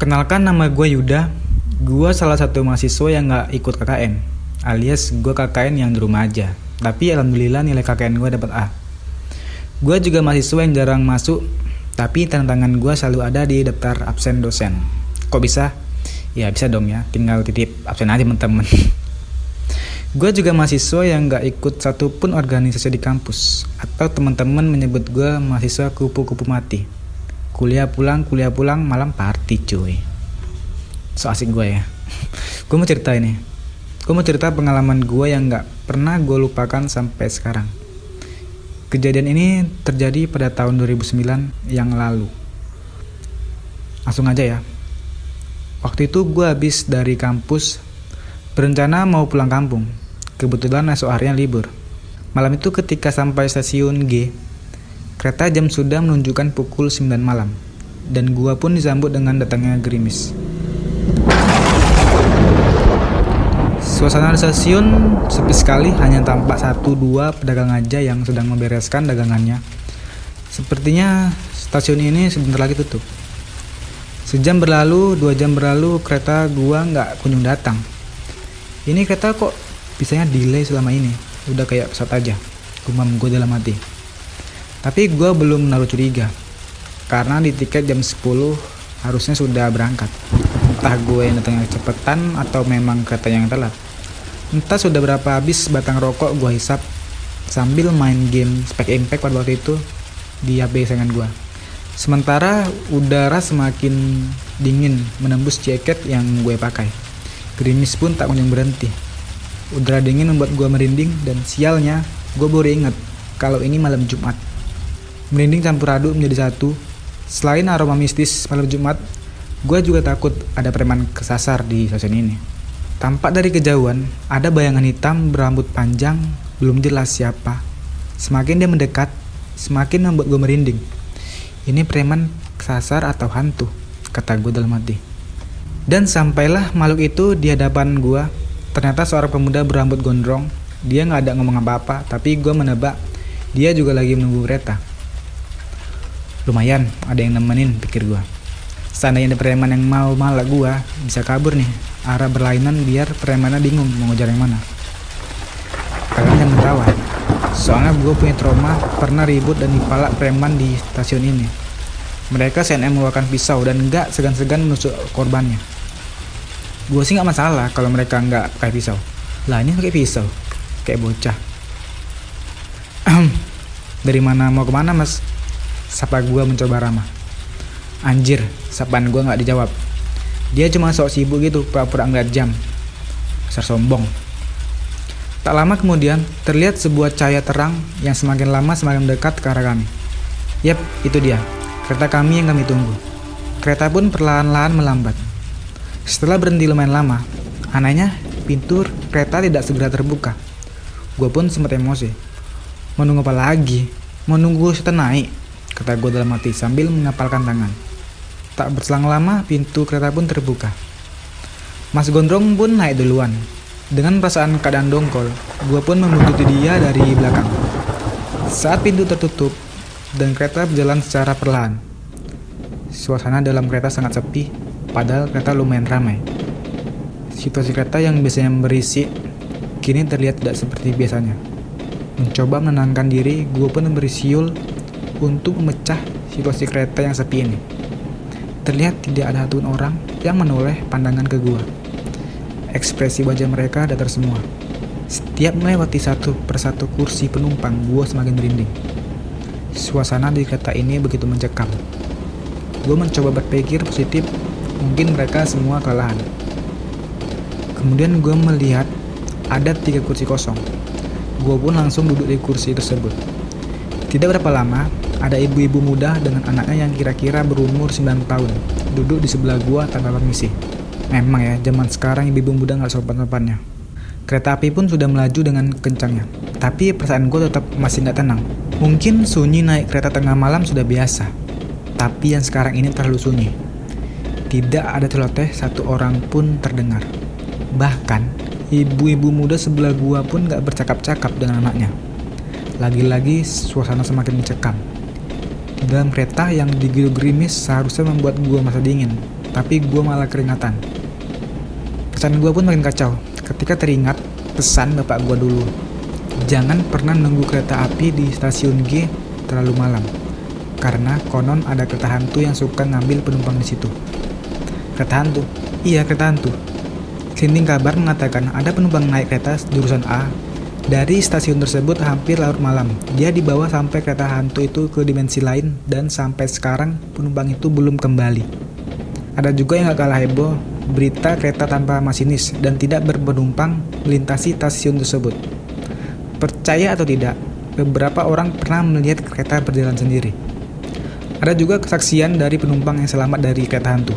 Kenalkan, nama gue Yuda. Gue salah satu mahasiswa yang gak ikut KKN, alias gue KKN yang di rumah aja. Tapi alhamdulillah nilai KKN gue dapat A. Gue juga mahasiswa yang jarang masuk, tapi tanda tangan gue selalu ada di daftar absen dosen. Kok bisa? Ya bisa dong ya, tinggal titip absen aja teman-teman. Gue juga mahasiswa yang gak ikut satupun organisasi di kampus, atau teman-teman menyebut gue mahasiswa kupu-kupu mati. Kuliah pulang, malam party cuy. So asik gue ya. Gue mau cerita ini. Gue mau cerita pengalaman gue yang gak pernah gue lupakan sampai sekarang. Kejadian ini terjadi pada tahun 2009 yang lalu. Langsung aja ya. Waktu itu gue habis dari kampus, berencana mau pulang kampung. Kebetulan esok harinya libur. Malam itu ketika sampai stasiun G, kereta jam sudah menunjukkan pukul 9 malam. Dan gua pun disambut dengan datangnya gerimis. Suasana di stasiun sepi sekali, hanya tampak 1-2 pedagang aja yang sedang membereskan dagangannya. Sepertinya stasiun ini sebentar lagi tutup. Sejam berlalu, 2 jam berlalu, kereta gua nggak kunjung datang. Ini kereta kok bisanya delay selama ini? Udah kayak pesawat aja, gumam gue dalam hati. Tapi gue belum menaruh curiga, karena di tiket jam 10 harusnya sudah berangkat. Entah gue yang datangnya kecepatan atau memang kereta yang telat. Entah sudah berapa habis batang rokok gue hisap sambil main game Spec Impact pada waktu itu di HP sayangan gue. Sementara udara semakin dingin menembus jaket yang gue pakai. Gerimis pun tak kunjung berhenti. Udara dingin membuat gue merinding, dan sialnya gue baru ingat kalau ini malam Jumat. Merinding campur aduk menjadi satu. Selain aroma mistis malam Jumat, gue juga takut ada preman kesasar di stasiun ini. Tampak dari kejauhan, ada bayangan hitam berambut panjang, belum jelas siapa. Semakin dia mendekat, semakin membuat gue merinding. Ini preman kesasar atau hantu, kata gue dalam hati. Dan sampailah makhluk itu di hadapan gue. Ternyata seorang pemuda berambut gondrong. Dia gak ada ngomong apa-apa, tapi gue menebak dia juga lagi menunggu kereta. Lumayan, ada yang nemenin, pikir gue. Seandainya ada preman yang mau malak gue, bisa kabur nih, arah berlainan biar premannya bingung mau ngejar yang mana. Kalian jangan ketawa, soalnya gue punya trauma pernah ribut dan dipalak preman di stasiun ini. Mereka CNM mengeluarkan pisau dan gak segan-segan menusuk korbannya. Gue sih gak masalah kalau mereka gak pakai pisau. Lah ini pakai pisau, kayak bocah. Dari mana mau kemana mas? Sapa gue mencoba ramah. Anjir, sapaan gue gak dijawab. Dia cuma sok sibuk gitu, pura-pura ngeliat jam. Besar sombong. Tak lama kemudian, terlihat sebuah cahaya terang yang semakin lama semakin dekat ke arah kami. Yap, itu dia, kereta kami yang kami tunggu. Kereta pun perlahan-lahan melambat. Setelah berhenti lumayan lama, anehnya pintu kereta tidak segera terbuka. Gue pun sempat emosi. Mau nunggu apa lagi? Mau nunggu setan naik? Kata gue dalam hati sambil mengapalkan tangan. Tak berselang lama, pintu kereta pun terbuka. Mas Gondrong pun naik duluan. Dengan perasaan keadaan dongkol, gue pun membuntuti dia dari belakang. Saat pintu tertutup dan kereta berjalan secara perlahan, suasana dalam kereta sangat sepi, padahal kereta lumayan ramai. Situasi kereta yang biasanya berisik, kini terlihat tidak seperti biasanya. Mencoba menenangkan diri, gue pun memberi siul untuk memecah situasi kereta yang sepi ini. Terlihat tidak ada satupun orang yang menoleh pandangan ke gue. Ekspresi wajah mereka datar semua. Setiap melewati satu persatu kursi penumpang, gue semakin merinding. Suasana di kereta ini begitu mencekam. Gue mencoba berpikir positif, mungkin mereka semua kelelahan. Kemudian gue melihat ada 3 kursi kosong. Gue pun langsung duduk di kursi tersebut. Tidak berapa lama, ada ibu-ibu muda dengan anaknya yang kira-kira berumur 9 tahun duduk di sebelah gue tanpa permisi. Memang ya, zaman sekarang ibu-ibu muda gak sopan-sopannya. Kereta api pun sudah melaju dengan kencangnya, tapi perasaan gue tetap masih gak tenang. Mungkin sunyi naik kereta tengah malam sudah biasa, tapi yang sekarang ini terlalu sunyi. Tidak ada celoteh satu orang pun terdengar. Bahkan ibu-ibu muda sebelah gua pun gak bercakap-cakap dengan anaknya. Lagi-lagi suasana semakin mencekam. Di dalam kereta yang diguyur gerimis seharusnya membuat gua merasa dingin, tapi gue malah keringatan. Perasaan gue pun makin kacau ketika teringat pesan bapak gue dulu. Jangan pernah nunggu kereta api di stasiun G terlalu malam, karena konon ada kereta hantu yang suka ngambil penumpang di situ. Kereta hantu? Iya, kereta hantu. Selinting kabar mengatakan ada penumpang naik kereta jurusan A dari stasiun tersebut hampir larut malam. Dia dibawa sampai kereta hantu itu ke dimensi lain dan sampai sekarang penumpang itu belum kembali. Ada juga yang gak kalah heboh, berita kereta tanpa masinis dan tidak berpenumpang melintasi stasiun tersebut. Percaya atau tidak, beberapa orang pernah melihat kereta berjalan sendiri. Ada juga kesaksian dari penumpang yang selamat dari kereta hantu.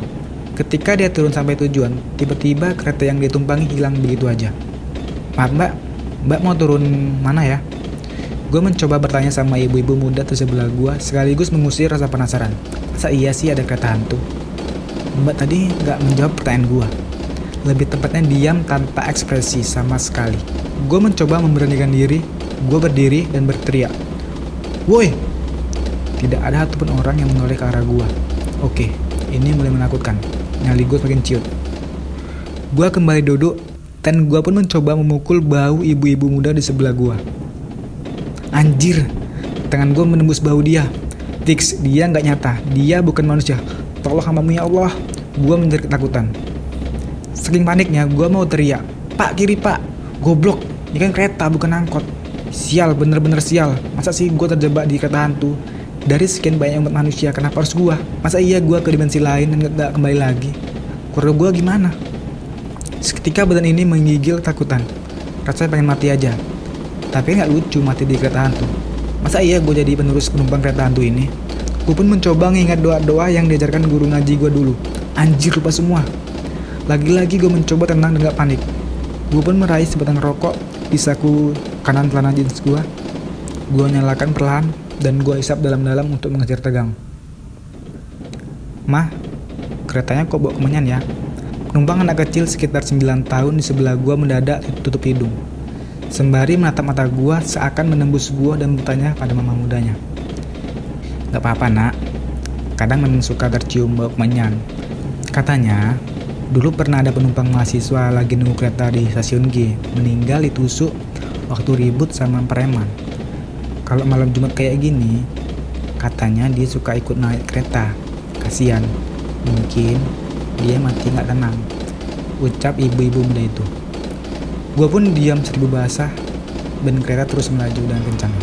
Ketika dia turun sampai tujuan, tiba-tiba kereta yang ditumpangi hilang begitu aja. Maaf mbak mau turun mana ya? Gue mencoba bertanya sama ibu-ibu muda di sebelah gue, sekaligus mengusir rasa penasaran. Masa iya sih ada kereta hantu? Mbak tadi gak menjawab pertanyaan gue. Lebih tepatnya diam tanpa ekspresi sama sekali. Gue mencoba memberanikan diri, gue berdiri dan berteriak, "Woi!" Tidak ada satupun orang yang menoleh ke arah gue. Oke, ini mulai menakutkan. Nyali gue semakin ciut. Gue kembali duduk dan gue pun mencoba memukul bahu ibu-ibu muda di sebelah gue. Anjir, tangan gue menembus bahu dia. Fix, dia gak nyata. Dia bukan manusia. Tolong hambamu ya Allah. Gue menjerit ketakutan. Saking paniknya, gue mau teriak, "Pak, kiri pak, goblok, ini kan kereta bukan angkot." Sial, bener-bener sial. Masa sih gue terjebak di kereta hantu? Dari sekian banyak umat manusia, kenapa harus gue? Masa iya gue ke dimensi lain dan gak kembali lagi? Keluarga gue gimana? Seketika badan ini menggigil ketakutan. Rasanya pengen mati aja. Tapi gak lucu mati di kereta hantu. Masa iya gue jadi penerus penumpang kereta hantu ini? Gue pun mencoba mengingat doa-doa yang diajarkan guru ngaji gue dulu. Anjir, lupa semua. Lagi-lagi gue mencoba tenang dan gak panik. Gue pun meraih sebatang rokok di saku kanan celana jeans gue. Gue nyalakan perlahan dan gue isap dalam-dalam untuk mengejar tegang. "Mah, keretanya kok bawa kemenyan ya?" Penumpang anak kecil sekitar 9 tahun di sebelah gue mendadak tutup hidung, sembari menatap mata gue seakan menembus gue dan bertanya pada mama mudanya. "Gak apa-apa nak, kadang memang suka tercium bau kemenyan. Katanya, dulu pernah ada penumpang mahasiswa lagi nunggu kereta di stasiun G, meninggal ditusuk waktu ribut sama preman. Kalau malam Jumat kayak gini, katanya dia suka ikut naik kereta. Kasian, mungkin dia mati gak tenang," ucap ibu-ibu muda itu. Gue pun diam seribu bahasa dan kereta terus melaju dengan kencang.